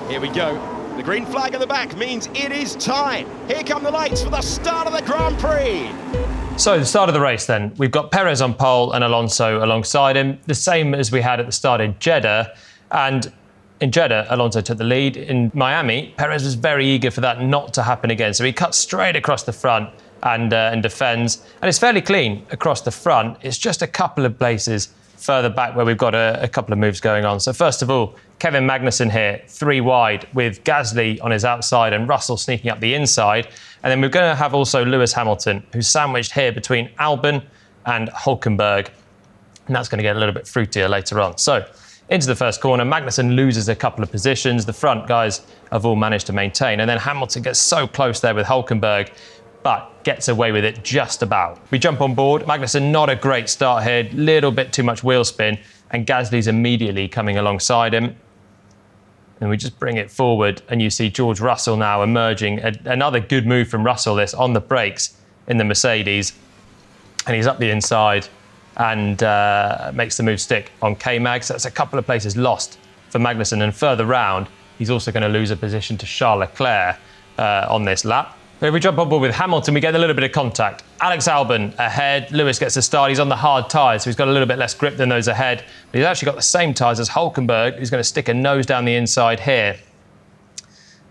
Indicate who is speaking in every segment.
Speaker 1: Here we go. The green flag at the back means it is time. Here come the lights for the start of the Grand Prix.
Speaker 2: So the start of the race then. We've got Perez on pole and Alonso alongside him, the same as we had at the start in Jeddah. And in Jeddah, Alonso took the lead. In Miami, Perez was very eager for that not to happen again. So he cuts straight across the front and defends. And it's fairly clean across the front. It's just a couple of places further back where we've got a couple of moves going on. So first of all, Kevin Magnussen here, 3 wide, with Gasly on his outside and Russell sneaking up the inside. And then we're going to have also Lewis Hamilton, who's sandwiched here between Albon and Hülkenberg. And that's going to get a little bit fruitier later on. So into the first corner, Magnussen loses a couple of positions. The front guys have all managed to maintain. And then Hamilton gets so close there with Hülkenberg, but gets away with it just about. We jump on board. Magnussen, not a great start here, little bit too much wheel spin, and Gasly's immediately coming alongside him. And we just bring it forward, and you see George Russell now emerging. Another good move from Russell, this on the brakes in the Mercedes. And he's up the inside and makes the move stick on K-Mag. So that's a couple of places lost for Magnussen. And further round, he's also going to lose a position to Charles Leclerc on this lap. If we jump on board with Hamilton, we get a little bit of contact. Alex Albon ahead. Lewis gets a start. He's on the hard tyres, so he's got a little bit less grip than those ahead. But he's actually got the same tyres as Hülkenberg, who's going to stick a nose down the inside here.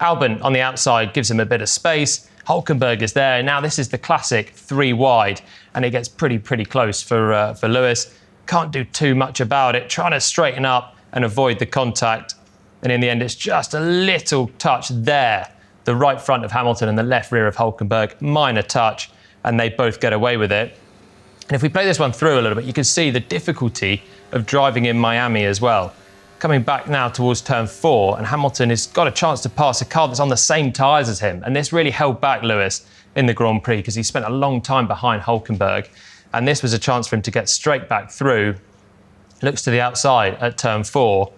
Speaker 2: Albon on the outside gives him a bit of space. Hülkenberg is there. Now this is the classic 3 wide, and it gets pretty close for Lewis. Can't do too much about it. Trying to straighten up and avoid the contact. And in the end, it's just a little touch there. The right front of Hamilton and the left rear of Hülkenberg, minor touch, and they both get away with it. And if we play this one through a little bit, you can see the difficulty of driving in Miami as well. Coming back now towards turn 4, and Hamilton has got a chance to pass a car that's on the same tyres as him. And this really held back Lewis in the Grand Prix because he spent a long time behind Hülkenberg. And this was a chance for him to get straight back through. Looks to the outside at turn 4,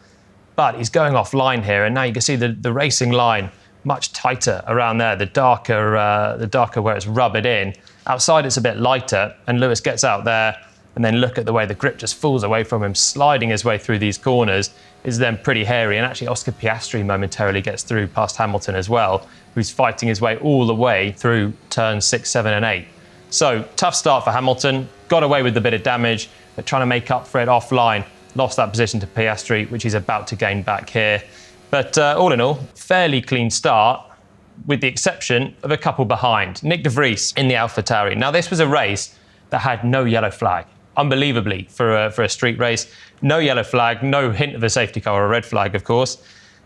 Speaker 2: but he's going offline here. And now you can see the racing line much tighter around there, the darker where it's rubbered in. Outside it's a bit lighter, and Lewis gets out there, and then look at the way the grip just falls away from him, sliding his way through these corners. Is then pretty hairy, and actually Oscar Piastri momentarily gets through past Hamilton as well, who's fighting his way all the way through turns 6, 7 and 8. So tough start for Hamilton, got away with a bit of damage, but trying to make up for it offline. Lost that position to Piastri, which he's about to gain back here. But all in all, fairly clean start, with the exception of a couple behind. Nyck de Vries in the AlphaTauri. Now, this was a race that had no yellow flag, unbelievably, for a street race. No yellow flag, no hint of a safety car or a red flag, of course.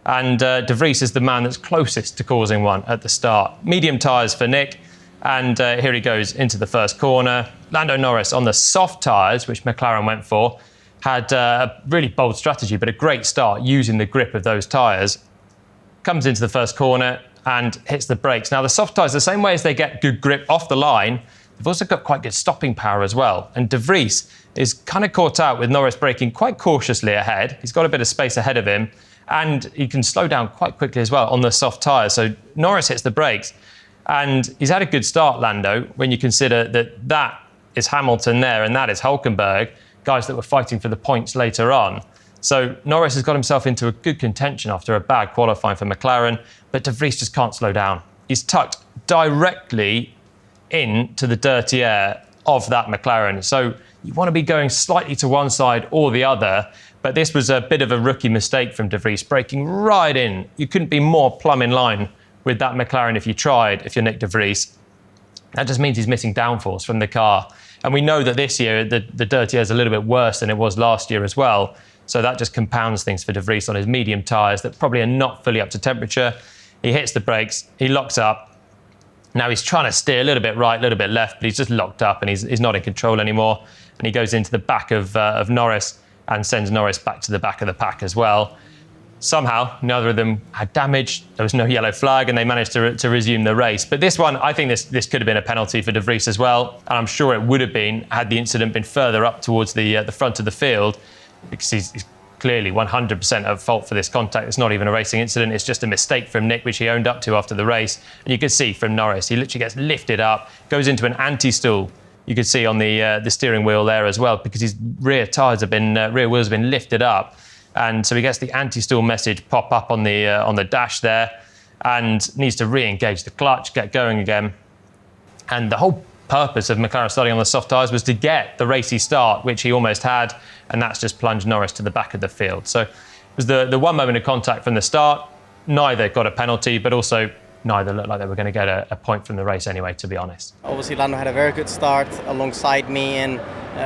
Speaker 2: And de Vries is the man that's closest to causing one at the start. Medium tyres for Nyck, and here he goes into the first corner. Lando Norris on the soft tyres, which McLaren went for, had a really bold strategy, but a great start using the grip of those tyres. Comes into the first corner and hits the brakes. Now, the soft tyres, the same way as they get good grip off the line, they've also got quite good stopping power as well. And de Vries is kind of caught out with Norris braking quite cautiously ahead. He's got a bit of space ahead of him, and he can slow down quite quickly as well on the soft tyres. So Norris hits the brakes, and he's had a good start, Lando, when you consider that is Hamilton there and that is Hülkenberg, guys that were fighting for the points later on. So Norris has got himself into a good contention after a bad qualifying for McLaren, but de Vries just can't slow down. He's tucked directly into the dirty air of that McLaren. So you want to be going slightly to one side or the other, but this was a bit of a rookie mistake from de Vries, braking right in. You couldn't be more plumb in line with that McLaren if you tried, if you're Nyck de Vries. That just means he's missing downforce from the car. And we know that this year, the dirty air is a little bit worse than it was last year as well. So that just compounds things for de Vries on his medium tyres that probably are not fully up to temperature. He hits the brakes, he locks up. Now he's trying to steer a little bit right, a little bit left, but he's just locked up and he's not in control anymore. And he goes into the back of Norris and sends Norris back to the back of the pack as well. Somehow, neither of them had damage. There was no yellow flag, and they managed to resume the race. But this one, I think this could have been a penalty for de Vries as well, and I'm sure it would have been had the incident been further up towards the front of the field, because he's clearly 100% at fault for this contact. It's not even a racing incident. It's just a mistake from Nyck, which he owned up to after the race. And you can see from Norris, he literally gets lifted up, goes into an anti-stool. You can see on the steering wheel there as well, because his rear wheels have been lifted up. And so he gets the anti-stall message pop up on the dash there, and needs to re-engage the clutch, get going again. And the whole purpose of McLaren starting on the soft tyres was to get the racy start, which he almost had, and that's just plunged Norris to the back of the field. So it was the one moment of contact from the start. Neither got a penalty, but also neither looked like they were going to get a point from the race anyway, to be honest.
Speaker 3: Obviously, Lando had a very good start alongside me, and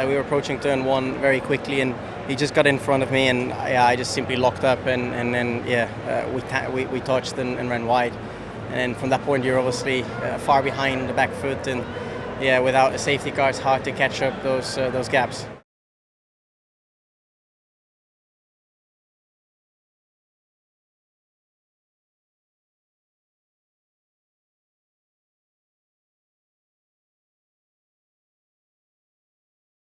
Speaker 3: we were approaching turn 1 very quickly, and he just got in front of me, and I just simply locked up, and then we touched and ran wide. And from that point, you're obviously far behind the back foot, and without a safety car, it's hard to catch up those gaps.